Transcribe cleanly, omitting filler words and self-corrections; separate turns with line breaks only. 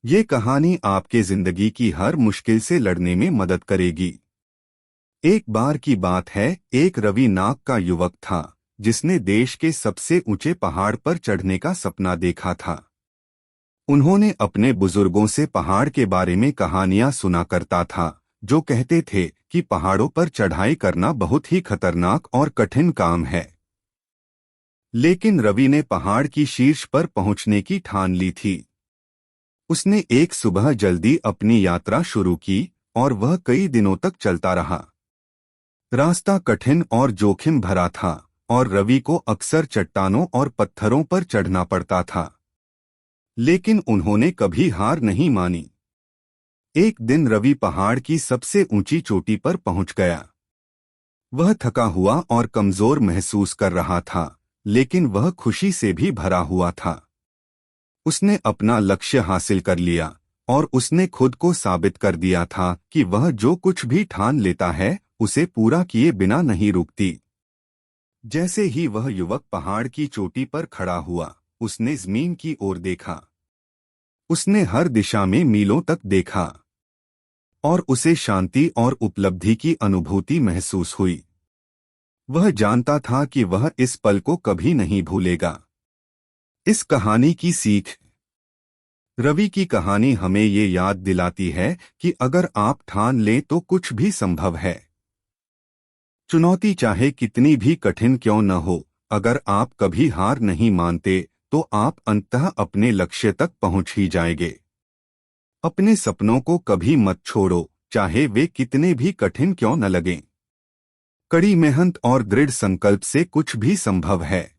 ये कहानी आपके जिंदगी की हर मुश्किल से लड़ने में मदद करेगी। एक बार की बात है, एक रवि नाग का युवक था जिसने देश के सबसे ऊंचे पहाड़ पर चढ़ने का सपना देखा था। उन्होंने अपने बुजुर्गों से पहाड़ के बारे में कहानियां सुना करता था, जो कहते थे कि पहाड़ों पर चढ़ाई करना बहुत ही खतरनाक और कठिन काम है। लेकिन रवि ने पहाड़ की शीर्ष पर पहुंचने की ठान ली थी। उसने एक सुबह जल्दी अपनी यात्रा शुरू की और वह कई दिनों तक चलता रहा। रास्ता कठिन और जोखिम भरा था और रवि को अक्सर चट्टानों और पत्थरों पर चढ़ना पड़ता था। लेकिन उन्होंने कभी हार नहीं मानी। एक दिन रवि पहाड़ की सबसे ऊंची चोटी पर पहुंच गया। वह थका हुआ और कमजोर महसूस कर रहा था, लेकिन वह खुशी से भी भरा हुआ था। उसने अपना लक्ष्य हासिल कर लिया और उसने खुद को साबित कर दिया था कि वह जो कुछ भी ठान लेता है उसे पूरा किए बिना नहीं रुकती। जैसे ही वह युवक पहाड़ की चोटी पर खड़ा हुआ, उसने जमीन की ओर देखा। उसने हर दिशा में मीलों तक देखा और उसे शांति और उपलब्धि की अनुभूति महसूस हुई। वह जानता था कि वह इस पल को कभी नहीं भूलेगा। इस कहानी की सीख। रवि की कहानी हमें ये याद दिलाती है कि अगर आप ठान लें तो कुछ भी संभव है। चुनौती चाहे कितनी भी कठिन क्यों न हो, अगर आप कभी हार नहीं मानते तो आप अंततः अपने लक्ष्य तक पहुंच ही जाएंगे। अपने सपनों को कभी मत छोड़ो, चाहे वे कितने भी कठिन क्यों न लगें। कड़ी मेहनत और दृढ़ संकल्प से कुछ भी संभव है।